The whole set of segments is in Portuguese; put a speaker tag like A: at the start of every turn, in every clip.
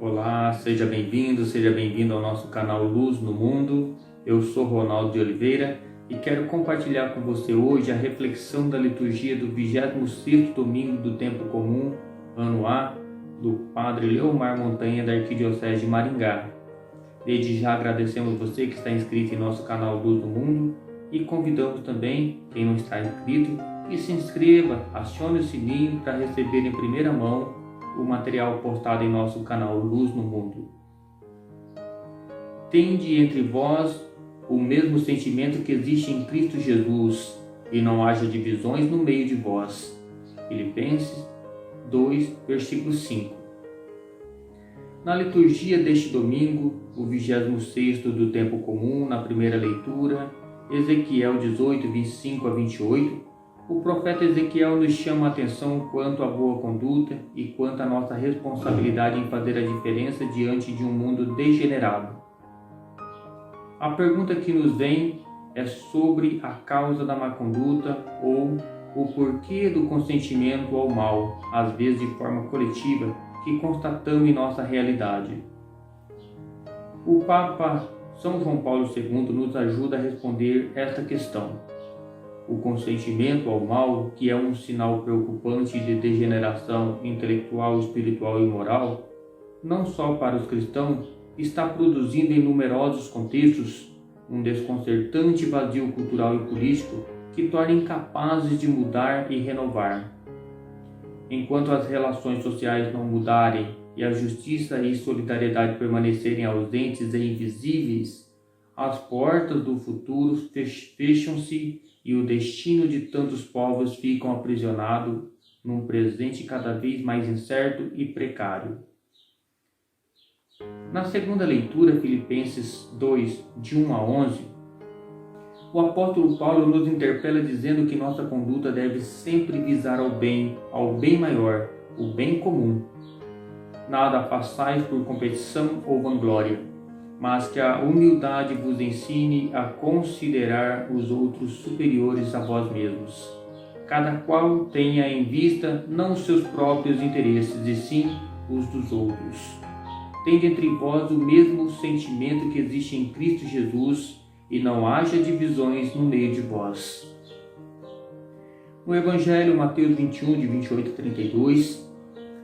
A: Olá, seja bem-vindo ao nosso canal Luz no Mundo. Eu sou Ronaldo de Oliveira e quero compartilhar com você hoje a reflexão da liturgia do 26º domingo do Tempo Comum, ano A, do Padre Leomar Montanha, da Arquidiocese de Maringá. Desde já agradecemos você que está inscrito em nosso canal Luz no Mundo e convidamos também quem não está inscrito que se inscreva, acione o sininho para receber em primeira mão o material postado em nosso canal Luz no Mundo. Tende entre vós o mesmo sentimento que existe em Cristo Jesus, e não haja divisões no meio de vós. Filipenses 2, versículo 5. Na liturgia deste domingo, o 26º do Tempo Comum, na primeira leitura, Ezequiel 18, 25 a 28, o profeta Ezequiel nos chama a atenção quanto à boa conduta e quanto à nossa responsabilidade em fazer a diferença diante de um mundo degenerado. A pergunta que nos vem é sobre a causa da má conduta ou o porquê do consentimento ao mal, às vezes de forma coletiva, que constatamos em nossa realidade. O Papa São João Paulo II nos ajuda a responder esta questão. O consentimento ao mal, que é um sinal preocupante de degeneração intelectual, espiritual e moral, não só para os cristãos, está produzindo em numerosos contextos um desconcertante vazio cultural e político que torna incapazes de mudar e renovar. Enquanto as relações sociais não mudarem e a justiça e solidariedade permanecerem ausentes e invisíveis, as portas do futuro fecham-se e o destino de tantos povos ficam aprisionados num presente cada vez mais incerto e precário. Na segunda leitura, Filipenses 2, de 1 a 11, o apóstolo Paulo nos interpela dizendo que nossa conduta deve sempre visar ao bem maior, o bem comum. Nada façais por competição ou vanglória, mas que a humildade vos ensine a considerar os outros superiores a vós mesmos. Cada qual tenha em vista não os seus próprios interesses, e sim os dos outros. Tende entre vós o mesmo sentimento que existe em Cristo Jesus, e não haja divisões no meio de vós. No Evangelho, Mateus 21, de 28 a 32,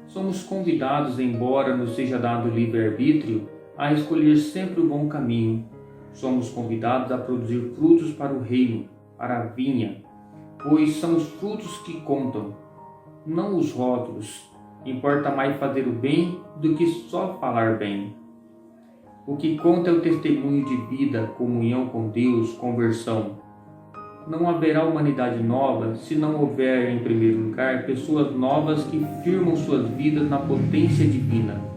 A: somos convidados, embora nos seja dado livre-arbítrio, a escolher sempre o bom caminho. Somos convidados a produzir frutos para o reino, para a vinha, pois são os frutos que contam, não os rótulos. Importa mais fazer o bem do que só falar bem. O que conta é o testemunho de vida, comunhão com Deus, conversão. Não haverá humanidade nova se não houver, em primeiro lugar, pessoas novas que firmam suas vidas na potência divina.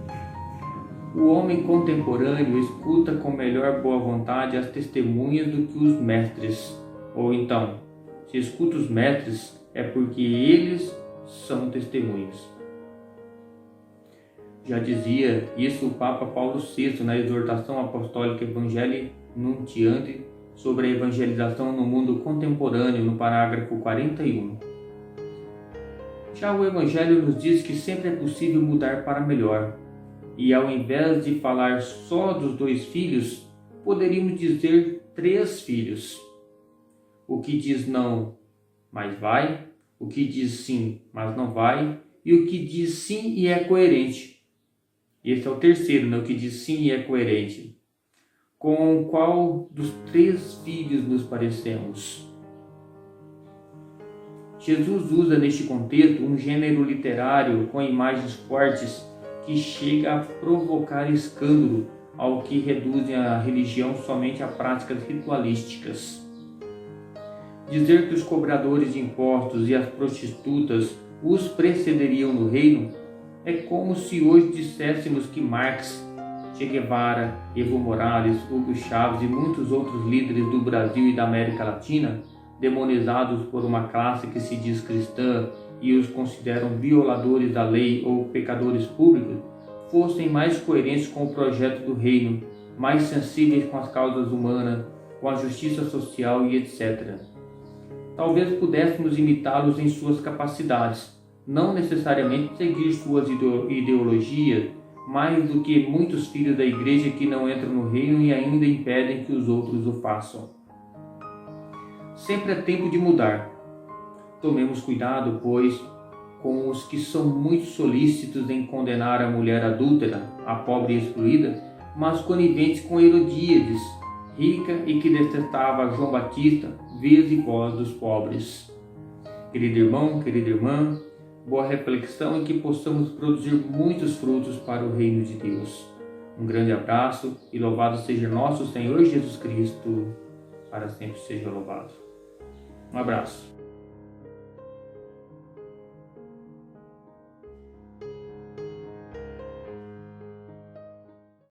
A: O homem contemporâneo escuta com melhor boa vontade as testemunhas do que os mestres. Ou então, se escuta os mestres, é porque eles são testemunhas. Já dizia isso o Papa Paulo VI na exortação apostólica Evangelii Nuntiandi sobre a evangelização no mundo contemporâneo, no parágrafo 41. Já o Evangelho nos diz que sempre é possível mudar para melhor. E ao invés de falar só dos 2 filhos, poderíamos dizer 3 filhos. O que diz não, mas vai, o que diz sim, mas não vai, e o que diz sim e é coerente. Esse é o terceiro, o que diz sim e é coerente. Com qual dos 3 filhos nos parecemos? Jesus usa neste contexto um gênero literário com imagens fortes que chega a provocar escândalo ao que reduzem a religião somente a práticas ritualísticas. Dizer que os cobradores de impostos e as prostitutas os precederiam no reino é como se hoje disséssemos que Marx, Che Guevara, Evo Morales, Hugo Chávez e muitos outros líderes do Brasil e da América Latina, demonizados por uma classe que se diz cristã e os consideram violadores da lei ou pecadores públicos, fossem mais coerentes com o projeto do reino, mais sensíveis com as causas humanas, com a justiça social e etc. Talvez pudéssemos imitá-los em suas capacidades, não necessariamente seguir suas ideologias, mais do que muitos filhos da igreja que não entram no reino e ainda impedem que os outros o façam. Sempre é tempo de mudar. Tomemos cuidado, pois, com os que são muito solícitos em condenar a mulher adúltera, a pobre e excluída, mas coniventes com Herodíades, rica e que detestava João Batista, vez e voz dos pobres. Querido irmão, querida irmã, boa reflexão e que possamos produzir muitos frutos para o reino de Deus. Um grande abraço e louvado seja nosso Senhor Jesus Cristo, para sempre seja louvado. Um abraço.